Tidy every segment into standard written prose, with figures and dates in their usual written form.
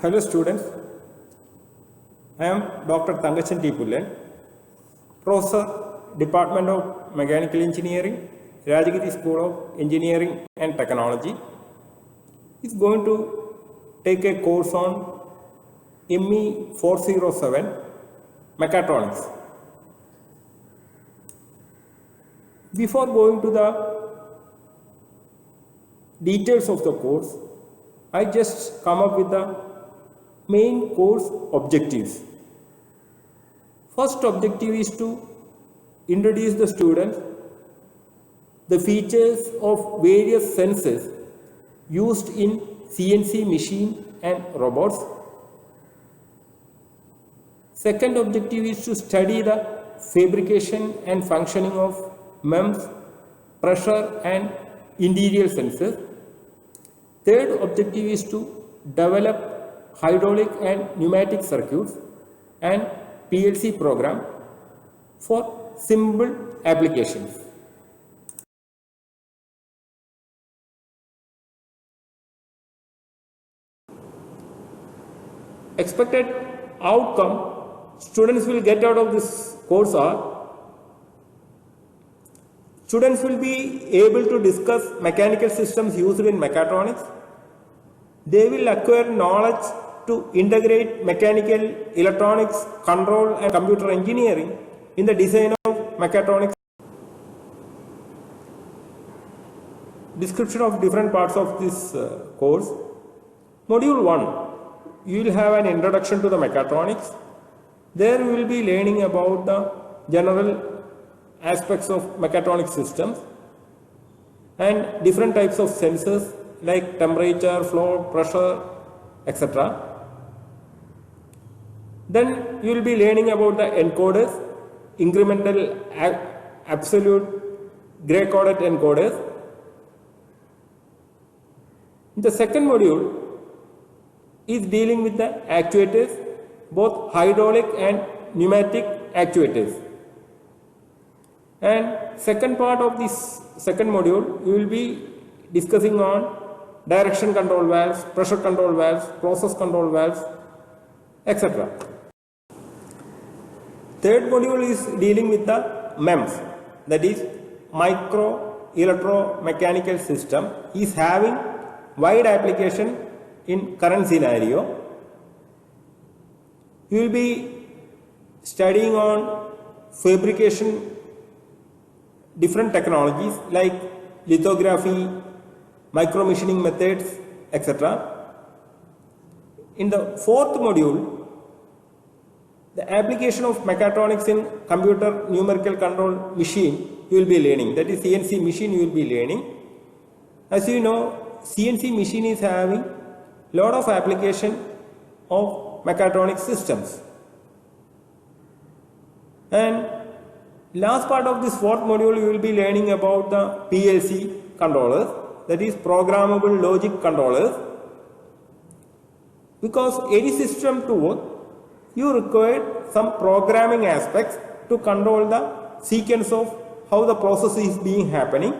Hello students, I am Dr. Thangachan T. Pullan, Professor, Department of Mechanical Engineering, Rajagiri School of Engineering and Technology. Is going to take a course on ME 407 Mechatronics. Before going to the details of the course, I just come up with the main course objectives. First objective is to introduce the students the features of various sensors used in CNC machine and robots. Second objective is to study the fabrication and functioning of MEMS, pressure and interior sensors. Third objective is to develop hydraulic and pneumatic circuits and PLC program for simple applications. Expected outcome students will get out of this course are students will be able to discuss mechanical systems used in mechatronics. They will acquire knowledge to integrate mechanical, electronics, control and computer engineering in the design of mechatronics. Description of different parts of this course. Module 1, you will have an introduction to the mechatronics. There you will be learning about the general aspects of mechatronic systems and different types of sensors like temperature, flow, pressure, etc. Then you will be learning about the encoders, incremental, absolute, gray coded encoders. The second module is dealing with the actuators, both hydraulic and pneumatic actuators. And second part of this second module, you will be discussing on direction control valves, pressure control valves, process control valves, etc. Third module is dealing with the MEMS, that is micro electromechanical system, is having wide application in current scenario. You will be studying on fabrication, different technologies like lithography, micro machining methods, etc. In the fourth module, the application of mechatronics in computer numerical control machine you will be learning, that is CNC machine you will be learning. As you know, CNC machine is having lot of application of mechatronic systems. And last part of this fourth module you will be learning about the PLC controllers, that is programmable logic controllers. Because any system to work, you require some programming aspects to control the sequence of how the process is being happening.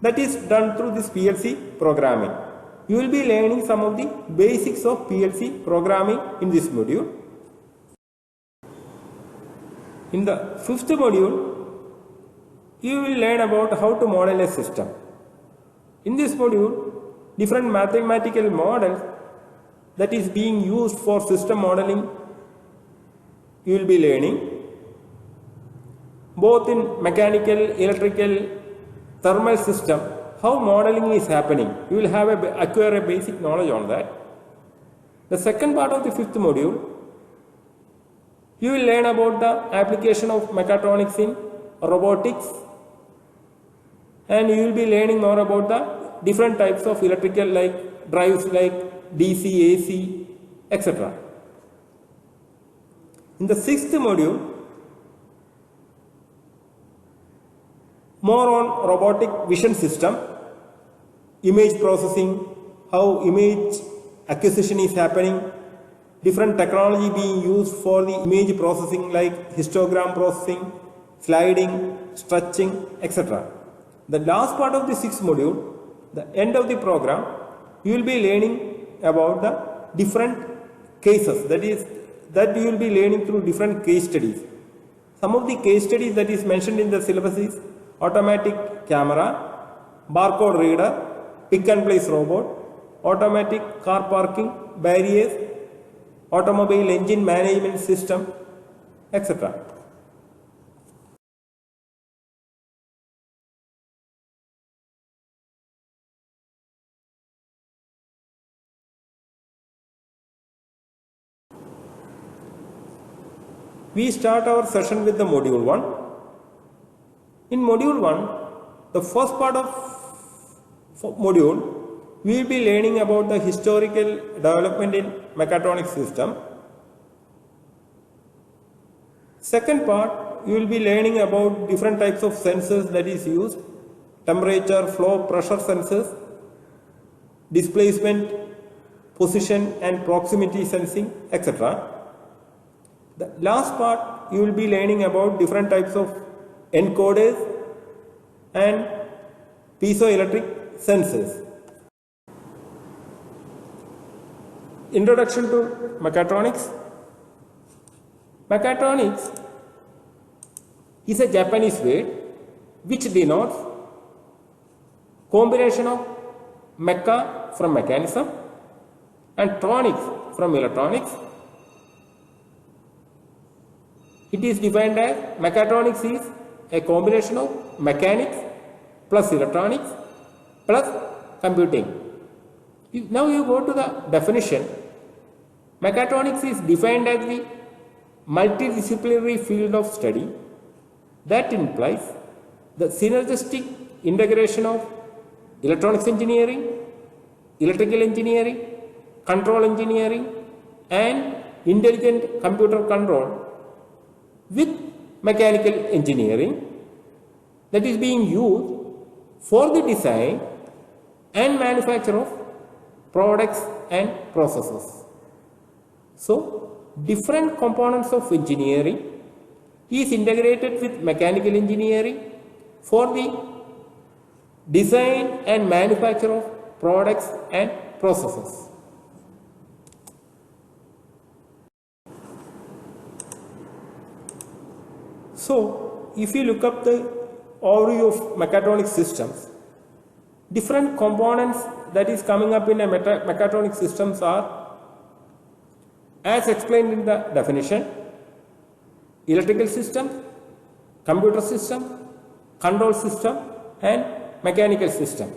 That is done through this PLC programming. You will be learning some of the basics of PLC programming in this module. In the fifth module, you will learn about how to model a system. In this module, different mathematical models that is being used for system modeling you will be learning, both in mechanical, electrical, thermal system, how modeling is happening. You will have acquire a basic knowledge on that. The second part of the fifth module, you will learn about the application of mechatronics in robotics, and you will be learning more about the different types of electrical like drives like DC, AC, etc. In the sixth module, more on robotic vision system, image processing, how image acquisition is happening, different technology being used for the image processing like histogram processing, sliding, stretching, etc. The last part of the sixth module, the end of the program, you will be learning about the different cases, that you will be learning through different case studies. Some of the case studies that is mentioned in the syllabus is automatic camera, barcode reader, pick and place robot, automatic car parking barriers, automobile engine management system, etc. We start our session with the module 1. In module 1, the first part of module, we will be learning about the historical development in mechatronic system. Second part, you will be learning about different types of sensors that is used, temperature, flow, pressure sensors, displacement, position and proximity sensing, etc. The last part, you will be learning about different types of encoders and piezoelectric sensors. Introduction to mechatronics. Mechatronics is a Japanese word which denotes combination of mecha from mechanism and tronics from electronics. It is defined as mechatronics is a combination of mechanics plus electronics plus computing. Now you go to the definition. Mechatronics is defined as the multidisciplinary field of study that implies the synergistic integration of electronics engineering, electrical engineering, control engineering and intelligent computer control with mechanical engineering that is being used for the design and manufacture of products and processes. So, different components of engineering is integrated with mechanical engineering for the design and manufacture of products and processes. So, if you look up the overview of mechatronic systems, different components that is coming up in a mechatronic systems are, as explained in the definition, electrical system, computer system, control system and mechanical system.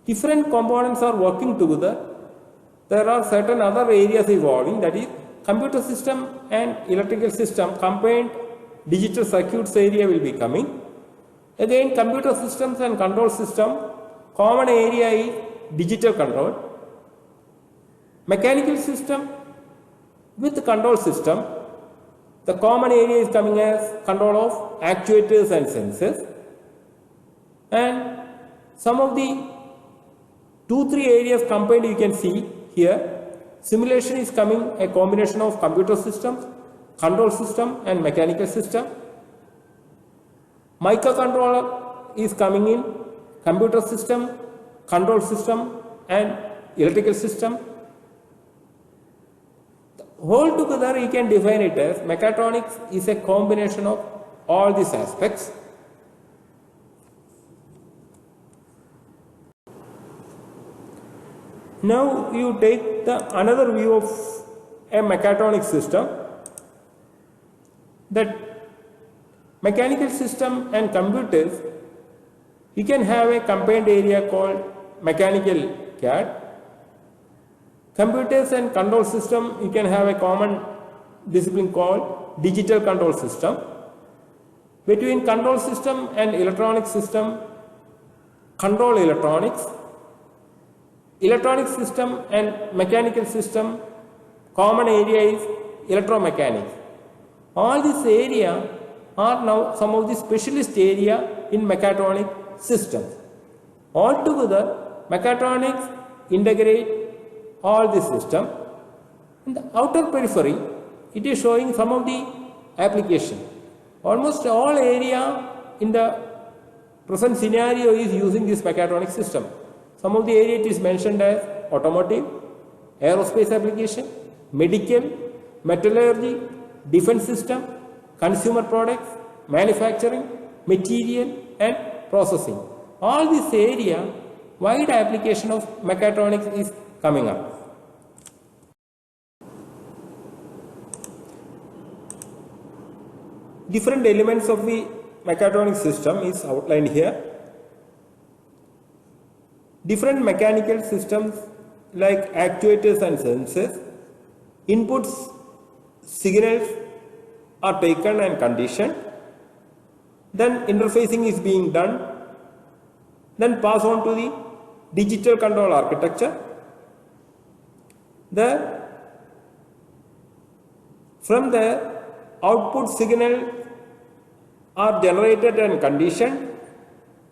Different components are working together. There are certain other areas evolving, that is computer system and electrical system combined digital circuits area will be coming. Again, computer systems and control system, common area is digital control. Mechanical system with control system, the common area is coming as control of actuators and sensors. And some of the 2-3 areas combined you can see here. Simulation is coming a combination of computer systems, control system and mechanical system. Microcontroller is coming in computer system, control system and electrical system. Whole together you can define it as mechatronics is a combination of all these aspects. Now you take another view of a mechatronic system, that mechanical system and computers, you can have a combined area called mechanical CAD. Computers and control system, you can have a common discipline called digital control system. Between control system and electronic system, control electronics. Electronic system and mechanical system, common area is electromechanics. All this area are now some of the specialist area in mechatronic systems. Altogether, mechatronics integrate all the system. In the outer periphery, it is showing some of the application. Almost all area in the present scenario is using this mechatronic system. Some of the area it is mentioned as automotive, aerospace application, medical, metallurgy, defense system, consumer products, manufacturing, material and processing. All this area, wide application of mechatronics is coming up. Different elements of the mechatronic system is outlined here. Different mechanical systems like actuators and sensors, inputs, signals are taken and conditioned, then interfacing is being done, then pass on to the digital control architecture. From the output signal are generated and conditioned,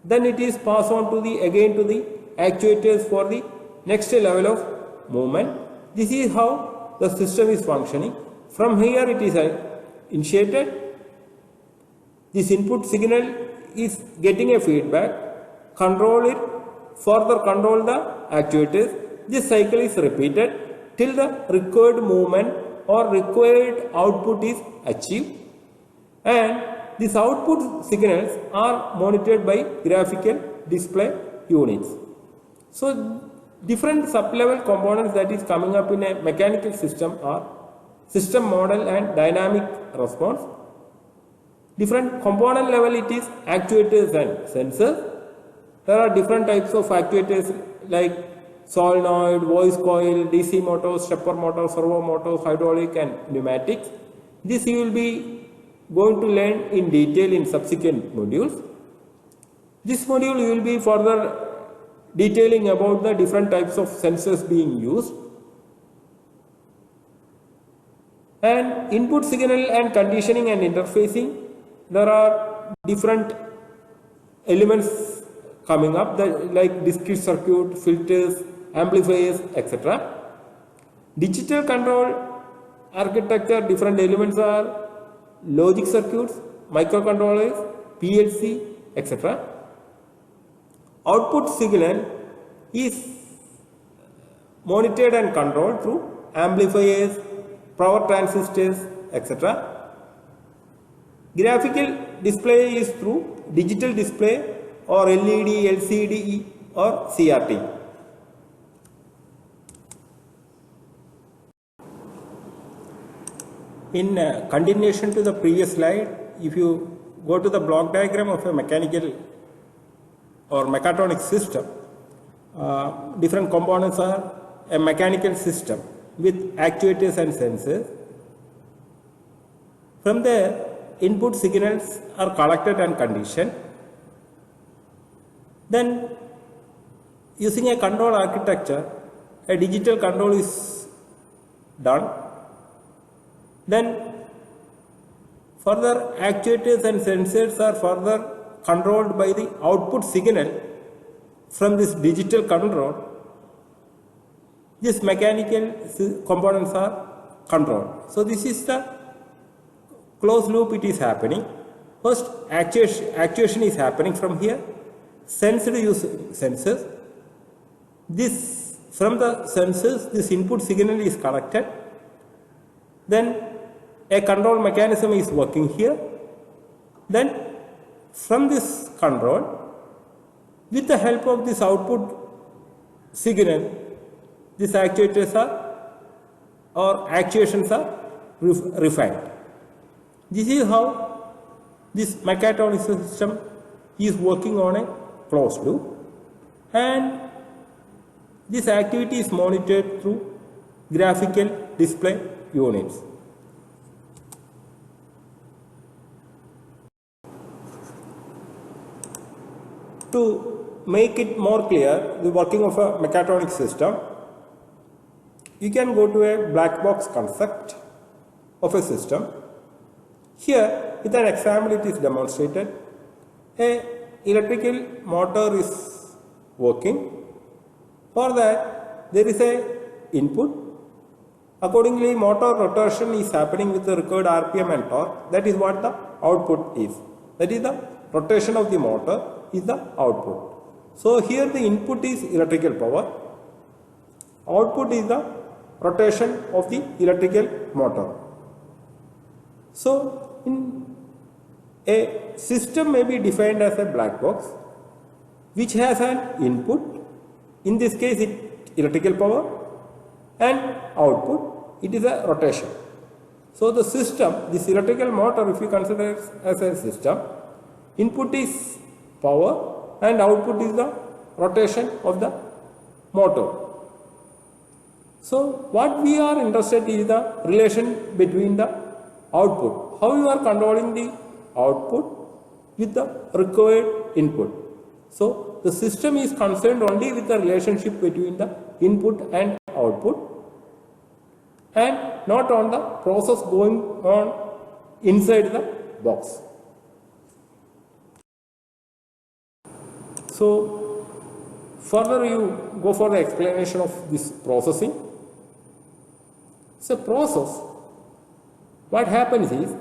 then it is passed on to the again to the actuators for the next level of movement. This is how the system is functioning. From here it is initiated. This input signal is getting a feedback, control it, further control the actuators. This cycle is repeated till the required movement or required output is achieved, and these output signals are monitored by graphical display units. So different sub-level components that is coming up in a mechanical system are system model and dynamic response. Different component level it is actuators and sensors. There are different types of actuators like solenoid, voice coil, DC motors, stepper motors, servo motors, hydraulic and pneumatics. This you will be going to learn in detail in subsequent modules. This module you will be further detailing about the different types of sensors being used, and input signal and conditioning and interfacing. There are different elements coming up like discrete circuit, filters, amplifiers, etc. Digital control architecture, different elements are logic circuits, microcontrollers, PLC, etc. Output signal is monitored and controlled through amplifiers, power transistors, etc. Graphical display is through digital display or LED, LCD or CRT. In continuation to the previous slide, if you go to the block diagram of a mechanical or mechatronic system, different components are a mechanical system with actuators and sensors. From there, input signals are collected and conditioned. Then, using a control architecture, a digital control is done. Then, further actuators and sensors are further controlled by the output signal from this digital control. These mechanical components are controlled. So, this is the closed loop it is happening. First actuation is happening from here, sensed use sensors. This from the sensors this input signal is collected. Then a control mechanism is working here. Then from this control, with the help of this output signal, these actuators or actuations are refined. This is how this mechatronic system is working on a closed loop, and this activity is monitored through graphical display units. To make it more clear, the working of a mechatronic system, you can go to a black box concept of a system. Here, with an example, it is demonstrated. A electrical motor is working. For that, there is a input. Accordingly, motor rotation is happening with the required RPM and torque. That is what the output is. That is the rotation of the motor is the output. So, here the input is electrical power. output is the rotation of the electrical motor. So, a system may be defined as a black box which has an input, in this case it electrical power, and output, it is a rotation. So the system, this electrical motor, if you consider it as a system, input is power and output is the rotation of the motor. So what we are interested in is the relation between the output, how you are controlling the output with the required input. So the system is concerned only with the relationship between the input and output, and not on the process going on inside the box. So further you go for the explanation of this processing. So process, what happens is,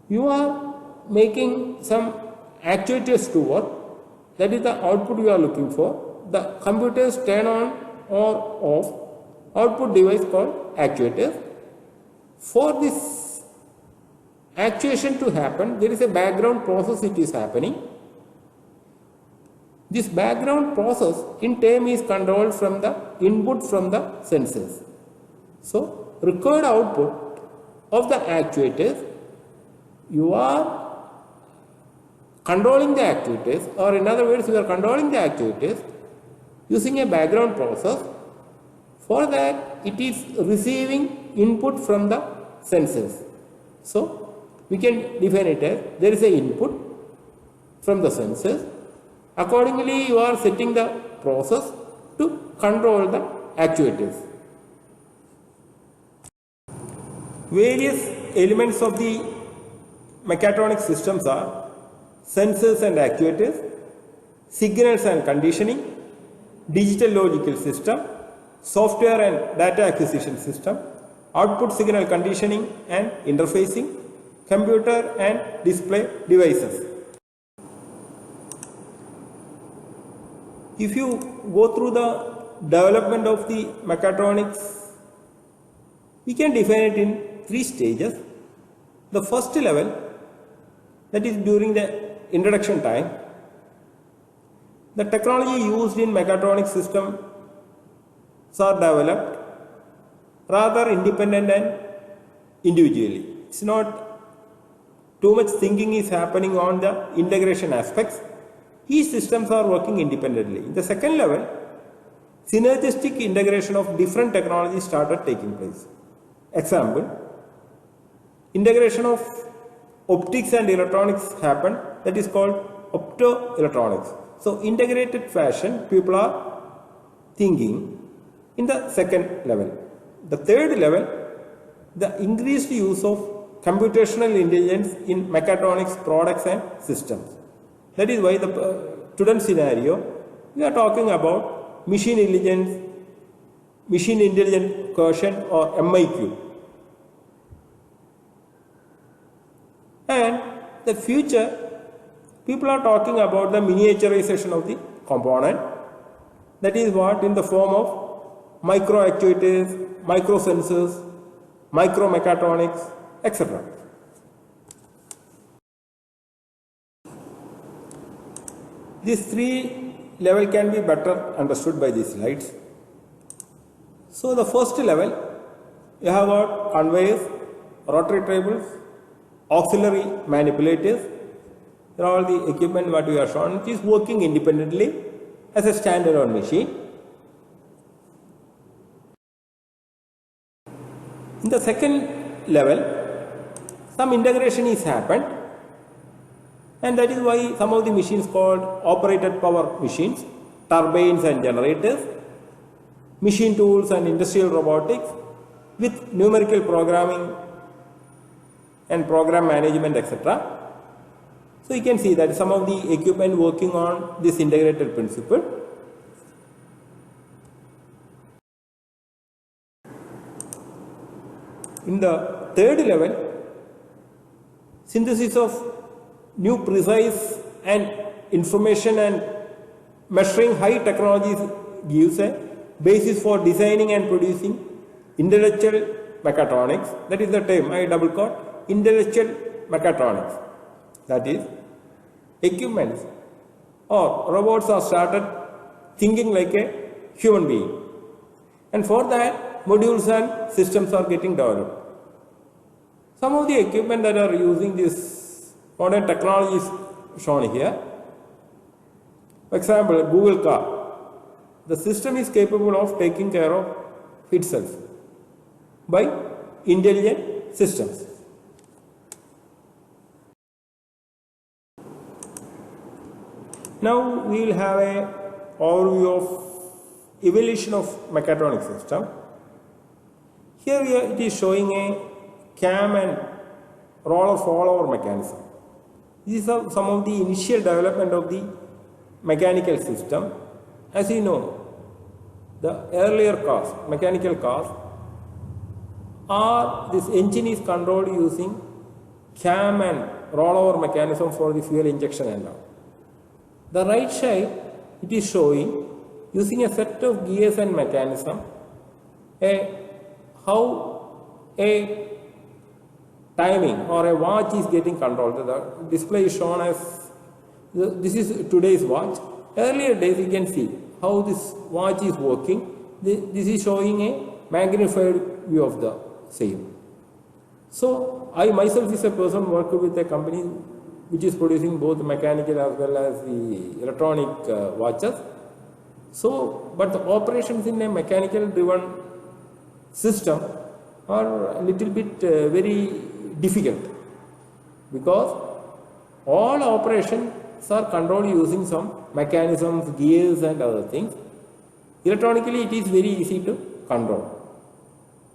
you are making some actuators to work, that is the output you are looking for. The computers turn on or off output device called actuators. For this actuation to happen, there is a background process which is happening. This background process in turn is controlled from the input from the sensors. So required output of the actuators, you are controlling the actuators, or in other words, you are controlling the actuators using a background process. For that, it is receiving input from the sensors. So we can define it as there is an input from the sensors. Accordingly, you are setting the process to control the actuators. Various elements of the mechatronic systems are sensors and actuators, signals and conditioning, digital logical system, software and data acquisition system, output signal conditioning and interfacing, computer and display devices. If you go through the development of the mechatronics, we can define it in 3 stages. The first level, that is during the introduction time, the technology used in mechatronic systems are developed rather independent and individually. It's not too much thinking is happening on the integration aspects. Each systems are working independently. In the second level, synergistic integration of different technologies started taking place. Example, integration of optics and electronics happened, that is called optoelectronics. So integrated fashion people are thinking in the second level. The third level, the increased use of computational intelligence in mechatronics products and systems. That is why the student scenario, we are talking about machine intelligence quotient or MIQ. And the future, people are talking about the miniaturization of the component. That is what, in the form of micro actuators, micro sensors, micro mechatronics, etc. These 3 levels can be better understood by these slides. So the first level, you have got conveyors, rotary tables, auxiliary manipulators. These are all the equipment what we have shown, which is working independently as a standalone machine. In the second level, some integration is happened, and that is why some of the machines called operated power machines, turbines and generators, machine tools and industrial robotics with numerical programming and program management, etc. So you can see that some of the equipment working on this integrated principle. In the third level, synthesis of new precise and information and measuring high technologies gives a basis for designing and producing intellectual mechatronics. That is the term I double quote, intellectual mechatronics. That is, equipments or robots are started thinking like a human being, and for that modules and systems are getting developed. Some of the equipment that are using this modern technology is shown here. For example, Google car. The system is capable of taking care of itself by intelligent systems. Now we will have a overview of evolution of mechatronic system. Here it is showing a cam and roller fallover mechanism. These are some of the initial development of the mechanical system. As you know, the earlier cars, mechanical cars, this engine is controlled using cam and rollover mechanism for the fuel injection and all. The right side, it is showing using a set of gears and mechanism how a timing or a watch is getting controlled. The display is shown as this is today's watch. Earlier days you can see how this watch is working. This is showing a magnified view of the same. So I myself is a person worked with a company which is producing both mechanical as well as the electronic watches. So, but the operations in a mechanical driven system are a little bit very difficult, because all operations are controlled using some mechanisms, gears and other things. Electronically it is very easy to control.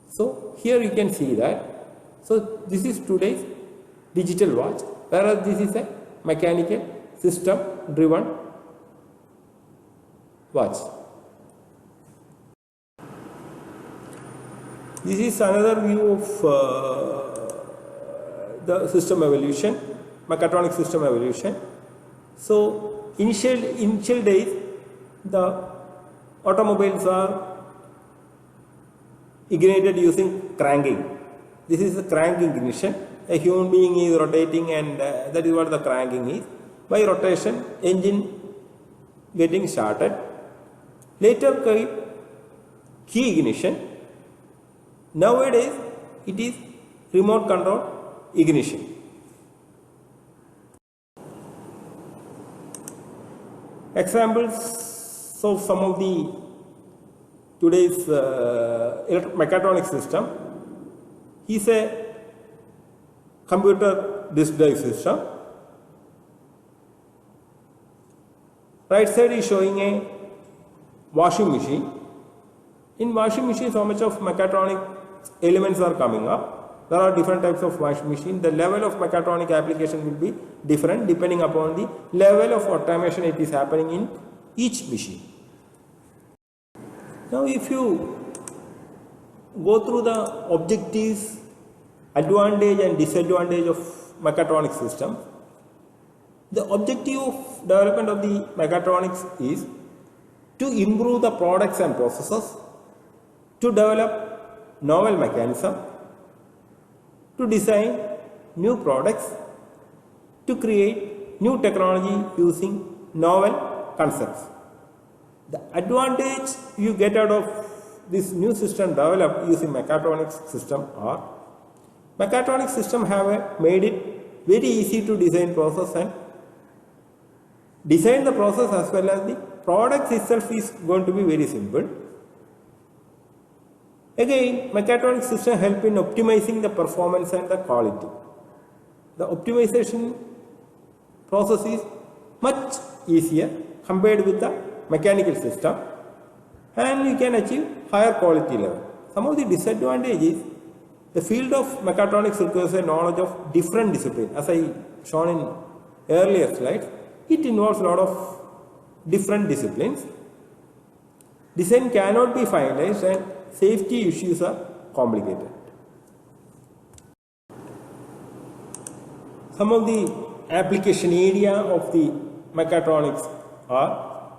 So here you can see that. So this is today's digital watch, whereas this is a mechanical system driven watch. This is another view of the system evolution, mechatronic system evolution. So initial days, the automobiles are ignited using cranking. This is the crank ignition. A human being is rotating, and that is what the cranking is. By rotation, engine getting started. Later came key ignition. Nowadays it is remote control ignition. Examples of some of the today's mechatronic system is a computer disk drive system. Right side is showing a washing machine. In washing machine, so much of mechatronic elements are coming up. There are different types of washing machine. The level of mechatronic application will be different depending upon the level of automation it is happening in each machine. Now if you go through the objectives, advantage and disadvantage of mechatronic system, the objective of development of the mechatronics is to improve the products and processes, to develop novel mechanism, to design new products, to create new technology using novel concepts. The advantage you get out of this new system developed using mechatronics system are, mechatronic system have made it very easy to design process and design the process, as well as the product itself is going to be very simple. Again, mechatronic system help in optimizing the performance and the quality. The optimization process is much easier compared with the mechanical system, and you can achieve higher quality level. Some of the disadvantages, the field of mechatronics requires a knowledge of different disciplines. As I shown in earlier slides, it involves a lot of different disciplines. Design cannot be finalized and safety issues are complicated. Some of the application area of the mechatronics are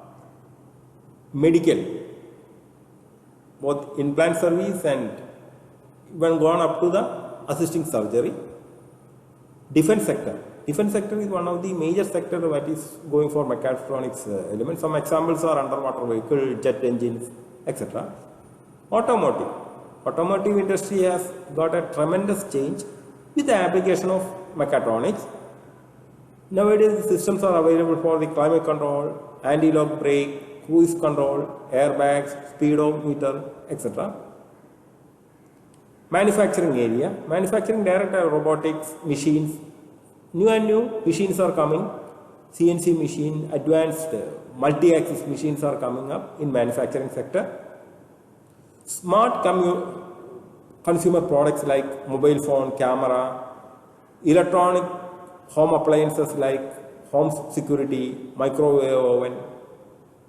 medical, both implant service and even gone up to the assisting surgery. Defense sector. Defense sector is one of the major sector that is going for mechatronics elements. Some examples are underwater vehicle, jet engines, etc. Automotive. Automotive industry has got a tremendous change with the application of mechatronics. Nowadays, the systems are available for the climate control, anti-lock brake, cruise control, airbags, speedometer, etc. Manufacturing area. Manufacturing direct robotics, machines. New and new machines are coming. CNC machine, advanced multi-axis machines are coming up in manufacturing sector. Smart consumer products like mobile phone, camera, electronic home appliances like home security, microwave oven,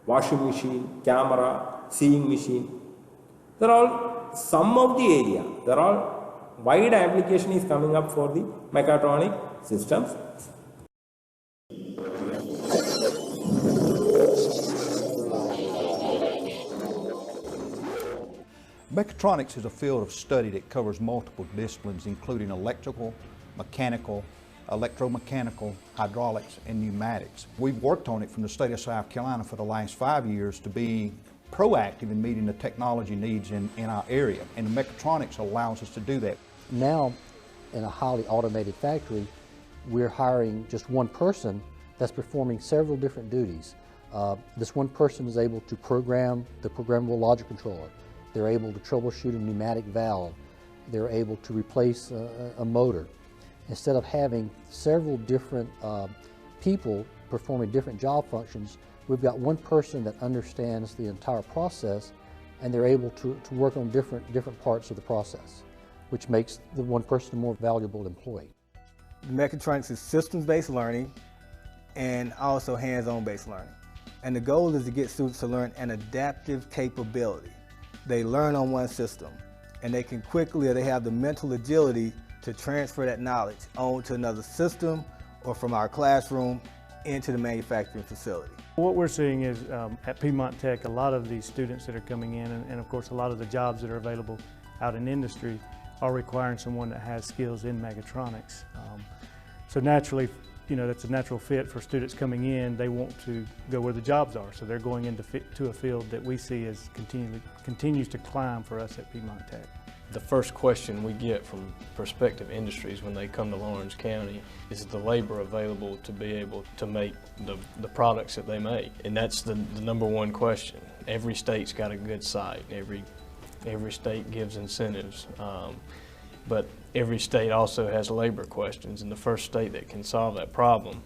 washing machine, camera, sewing machine. They're all some of the area. They're all wide application is coming up for the mechatronic systems. Mechatronics is a field of study that covers multiple disciplines, including electrical, mechanical, electromechanical, hydraulics, and pneumatics. We've worked on it from the state of South Carolina for the last 5 years to be proactive in meeting the technology needs in our area, and the mechatronics allows us to do that. Now, in a highly automated factory, we're hiring just one person that's performing several different duties. This one person is able to program the programmable logic controller. They're able to troubleshoot a pneumatic valve. They're able to replace a motor. Instead of having several different people performing different job functions, we've got one person that understands the entire process, and they're able to work on different parts of the process, which makes the one person a more valuable employee. Mechatronics is systems-based learning and also hands-on based learning. And the goal is to get students to learn an adaptive capability. They learn on one system, and they can quickly, or they have the mental agility to transfer that knowledge onto another system or from our classroom into the manufacturing facility. What we're seeing is at Piedmont Tech, a lot of these students that are coming in, and of course a lot of the jobs that are available out in industry are requiring someone that has skills in mechatronics. So naturally, you know, that's a natural fit for students coming in. They want to go where the jobs are, so they're going into a field that we see as continues to climb for us at Piedmont Tech. The first question we get from prospective industries when they come to Laurens County is the labor available to be able to make the products that they make. And that's the number one question. Every state's got a good site. Every state gives incentives. But every state also has labor questions, and the first state that can solve that problem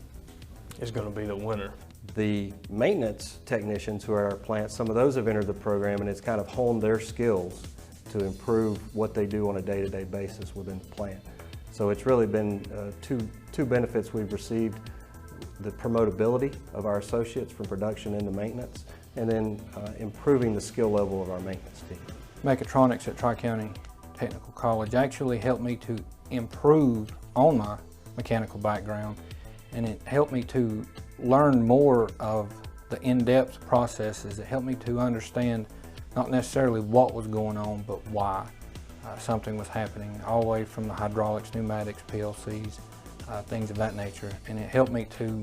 is going to be the winner. The maintenance technicians who are at our plant, some of those have entered the program, and it's kind of honed their skills to improve what they do on a day-to-day basis within the plant. So it's really been two benefits we've received: the promotability of our associates from production into maintenance, and then improving the skill level of our maintenance team. Mechatronics at Tri-County Technical College actually helped me to improve on my mechanical background, and it helped me to learn more of the in-depth processes. It helped me to understand not necessarily what was going on, but why something was happening, all the way from the hydraulics, pneumatics, PLCs, things of that nature. And it helped me to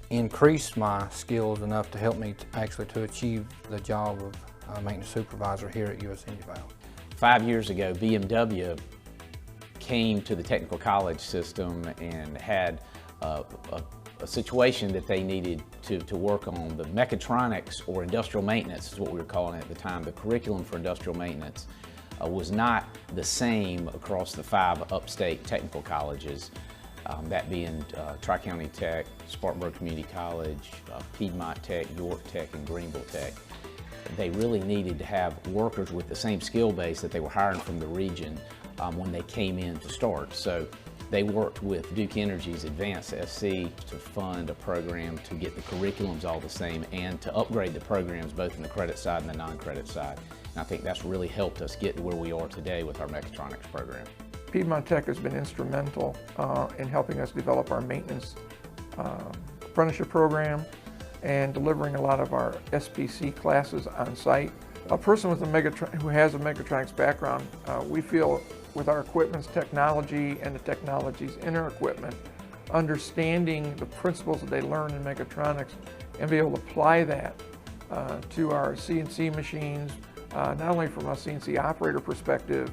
increase my skills enough to help me actually to achieve the job of maintenance supervisor here at USN Uvalde. 5 years ago, BMW came to the technical college system and had a situation that they needed to work on. The mechatronics, or industrial maintenance is what we were calling it at the time. The curriculum for industrial maintenance was not the same across the 5 upstate technical colleges, that being Tri-County Tech, Spartanburg Community College, Piedmont Tech, York Tech, and Greenville Tech. They really needed to have workers with the same skill base that they were hiring from the region when they came in to start. So they worked with Duke Energy's Advanced SC to fund a program to get the curriculums all the same and to upgrade the programs both in the credit side and the non-credit side. And I think that's really helped us get to where we are today with our mechatronics program. Piedmont Tech has been instrumental in helping us develop our maintenance apprenticeship program. and delivering a lot of our SPC classes on site. A person with who has a mechatronics background, we feel with our equipment's technology and the technologies in our equipment, understanding the principles that they learn in mechatronics and be able to apply that to our CNC machines, not only from a CNC operator perspective,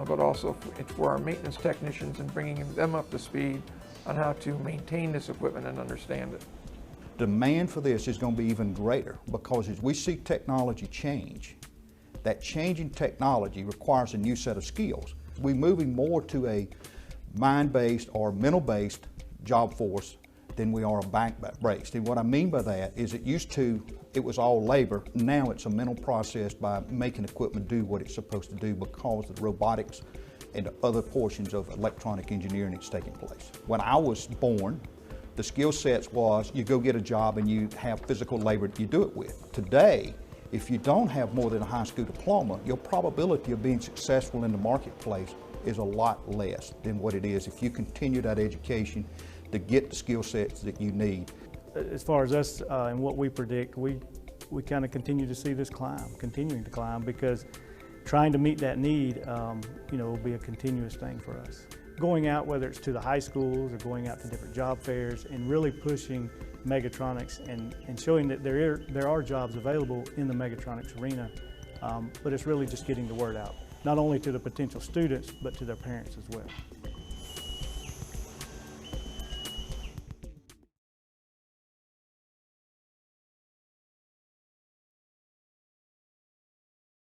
but also for our maintenance technicians and bringing them up to speed on how to maintain this equipment and understand it. Demand for this is going to be even greater because as we see technology change, that changing technology requires a new set of skills. We're moving more to a mind-based or mental-based job force than we are a bank-based. And what I mean by that is it was all labor. Now it's a mental process by making equipment do what it's supposed to do because of the robotics and the other portions of electronic engineering that's taking place. When I was born, the skill sets was you go get a job and you have physical labor that you do it with. Today, if you don't have more than a high school diploma, your probability of being successful in the marketplace is a lot less than what it is if you continue that education to get the skill sets that you need. As far as us and what we predict, we kind of continue to see this continuing to climb, because trying to meet that need, will be a continuous thing for us. Going out, whether it's to the high schools or going out to different job fairs and really pushing mechatronics and showing that there are jobs available in the mechatronics arena, but it's really just getting the word out, not only to the potential students, but to their parents as well.